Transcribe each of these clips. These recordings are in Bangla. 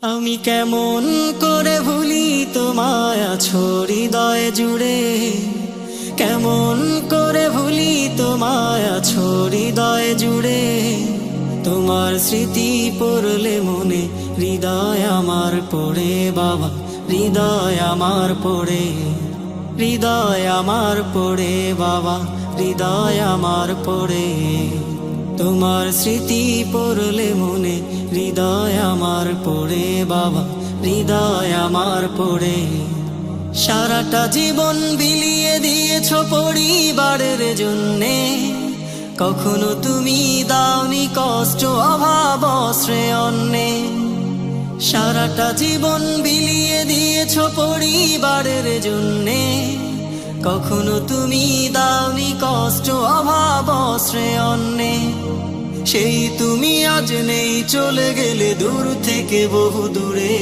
আমি কেমন করে ভুলি তোমায় আছো হৃদয়ে জুড়ে, কেমন করে ভুলি তোমায় আছো হৃদয়ে জুড়ে। তোমার স্মৃতি পড়লে মনে হৃদয় আমার পড়ে বাবা, হৃদয় আমার পড়ে, হৃদয় আমার পড়ে বাবা, হৃদয় আমার পড়ে। তোমার স্মৃতি পড়লে মনে হৃদয় আমার পড়ে বাবা, হৃদয় আমার পড়ে। সারাটা জীবন বিলিয়ে দিয়েছো পরিবারের জন্যে, কখনো তুমি দাওনি কষ্ট অভাব আশ্রয় অন্যে। সারাটা জীবন বিলিয়ে দিয়েছো পরিবারের জন্যে, কখনো তুমি দাওনি কষ্ট অভাব আশ্রয় অন্যে। সেই তুমি আজ নেই, চলে গেলে দূর থেকে বহু দূরে।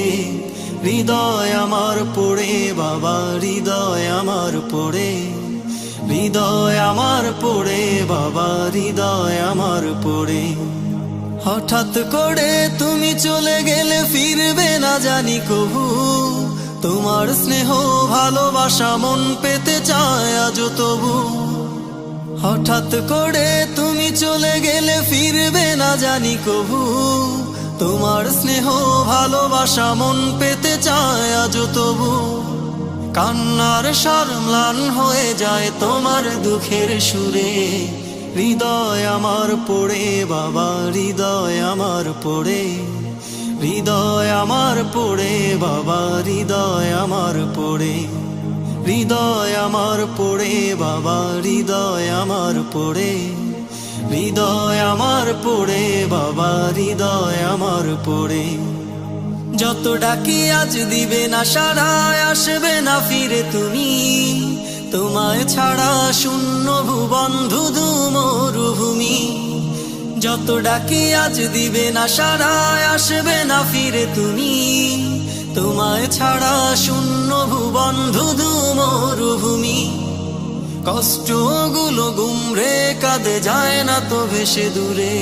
হৃদয় আমার পড়ে বাবা, হৃদয় আমার পড়ে, হৃদয় আমার পড়ে বাবা, হৃদয় আমার পড়ে। হঠাৎ করে তুমি চলে গেলে ফিরবে না জানি কবু, তোমার স্নেহ ভালোবাসা মন পেতে চায় আজ তবু। হঠাৎ করে তুমি চলে গেলে ফিরবে না জানি কবু, তোমার স্নেহ ভালোবাসা মন পেতে চায় আজ তবু। কান্নার শর্মলান হয়ে যায় তোমার দুঃখের সুরে। হৃদয় আমার পড়ে বাবা, হৃদয় আমার পড়ে, হৃদয় আমার পড়ে বাবা, হৃদয় আমার পড়ে, হৃদয় আমার পড়ে বাবা, হৃদয় আমার পড়ে, হৃদয় আমার পড়ে বাবা, হৃদয় আমার পড়ে। যত ডাকি আজ দিবে না সাড়া, আসবে না ফিরে তুমি। তোমায় ছাড়া শূন্য ভুবন ধুধু মরুভূমি। যত ডাকি আজ দিবে না সাড়া, আসবে না ফিরে তুমি। তোমায় ছাড়া শূন্য ভুবন ধুধু মরুভূমি। কষ্টগুলো গুমরে কাঁদে যায় না তো ভেসে দূরে।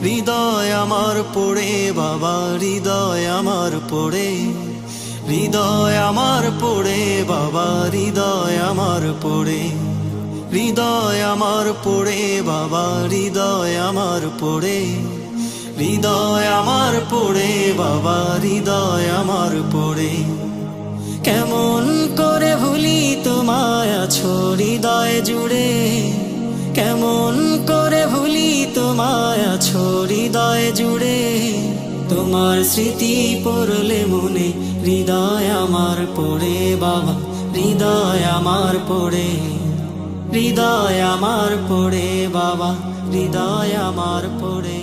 হৃদয় আমার পড়ে বাবা, হৃদয় আমার পড়ে, হৃদয় আমার পড়ে বাবা, হৃদয় আমার পড়ে, হৃদয় আমার পড়ে বাবা, হৃদয় আমার পড়ে, হৃদয় আমার পড়ে বাবা, হৃদয় আমার পড়ে। কেমন করে ভুলি তোমায় আছো হৃদয় জুড়ে, কেমন করে ভুলি তোমায় আছো হৃদয় জুড়ে। তোমার স্মৃতি পড়লে মনে হৃদয় আমার পড়ে বাবা, হৃদয় আমার পড়ে, হৃদয় আমার পড়ে বাবা, হৃদয় আমার পড়ে।